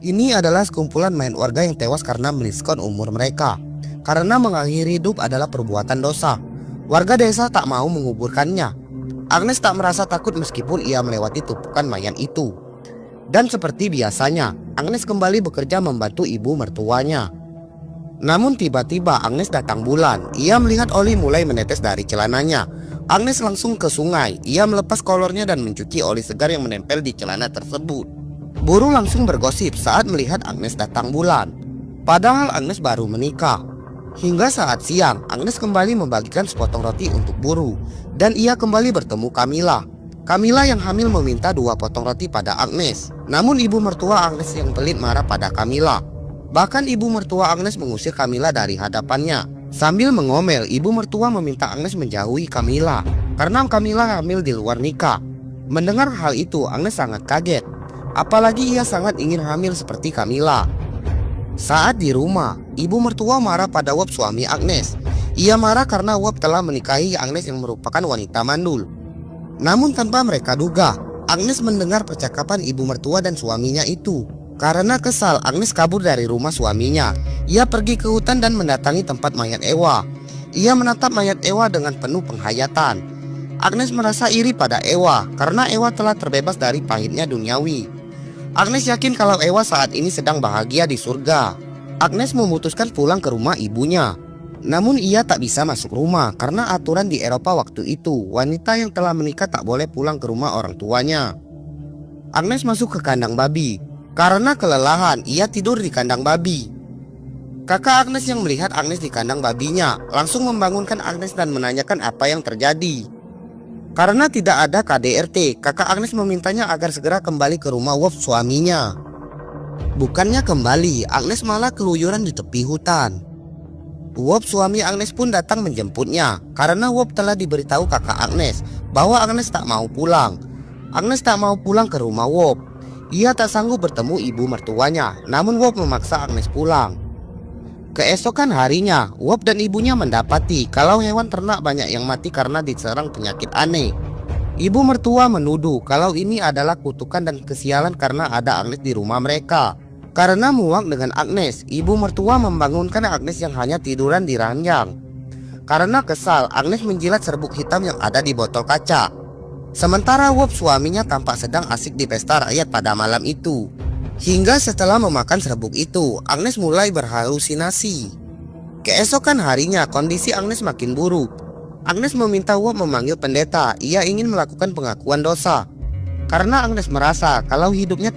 Ini adalah sekumpulan mayat warga yang tewas karena meniskon umur mereka. Karena mengakhiri hidup adalah perbuatan dosa, warga desa tak mau menguburkannya. Agnes tak merasa takut meskipun ia melewati tumpukan mayat itu. Dan seperti biasanya, Agnes kembali bekerja membantu ibu mertuanya. Namun tiba-tiba Agnes datang bulan. Ia melihat oli mulai menetes dari celananya. Agnes langsung ke sungai. Ia melepas kolornya dan mencuci oli segar yang menempel di celana tersebut. Buru langsung bergosip saat melihat Agnes datang bulan. Padahal Agnes baru menikah. Hingga saat siang, Agnes kembali membagikan sepotong roti untuk Buru. Dan ia kembali bertemu Camilla. Camilla yang hamil meminta 2 potong roti pada Agnes. Namun ibu mertua Agnes yang pelit marah pada Camilla. Bahkan ibu mertua Agnes mengusir Camilla dari hadapannya. Sambil mengomel, ibu mertua meminta Agnes menjauhi Camilla karena Camilla hamil di luar nikah. Mendengar hal itu, Agnes sangat kaget. Apalagi ia sangat ingin hamil seperti Camilla. Saat di rumah, ibu mertua marah pada Wop suami Agnes. Ia marah karena Wop telah menikahi Agnes yang merupakan wanita mandul. Namun tanpa mereka duga, Agnes mendengar percakapan ibu mertua dan suaminya itu. Karena kesal, Agnes kabur dari rumah suaminya. Ia pergi ke hutan dan mendatangi tempat mayat Ewa. Ia menatap mayat Ewa dengan penuh penghayatan. Agnes merasa iri pada Ewa karena Ewa telah terbebas dari pahitnya duniawi. Agnes yakin kalau Ewa saat ini sedang bahagia di surga. Agnes memutuskan pulang ke rumah ibunya. Namun ia tak bisa masuk rumah karena aturan di Eropa waktu itu, wanita yang telah menikah tak boleh pulang ke rumah orang tuanya. Agnes masuk ke kandang babi. Karena kelelahan, ia tidur di kandang babi. Kakak Agnes yang melihat Agnes di kandang babinya langsung membangunkan Agnes dan menanyakan apa yang terjadi. Karena tidak ada KDRT, kakak Agnes memintanya agar segera kembali ke rumah Wop suaminya. Bukannya kembali, Agnes malah keluyuran di tepi hutan. Wop suami Agnes pun datang menjemputnya karena Wop telah diberitahu kakak Agnes bahwa Agnes tak mau pulang. Agnes tak mau pulang ke rumah Wop. Ia tak sanggup bertemu ibu mertuanya, namun Wop memaksa Agnes pulang. Keesokan harinya, Wop dan ibunya mendapati kalau hewan ternak banyak yang mati karena diserang penyakit aneh. Ibu mertua menuduh kalau ini adalah kutukan dan kesialan karena ada Agnes di rumah mereka. Karena muak dengan Agnes, ibu mertua membangunkan Agnes yang hanya tiduran di ranjang. Karena kesal, Agnes menjilat serbuk hitam yang ada di botol kaca. Sementara Wop suaminya tampak sedang asik di pesta rakyat pada malam itu. Hingga setelah memakan serbuk itu, Agnes mulai berhalusinasi. Keesokan harinya, kondisi Agnes makin buruk. Agnes meminta Wop memanggil pendeta. Ia ingin melakukan pengakuan dosa. Karena Agnes merasa kalau hidupnya tak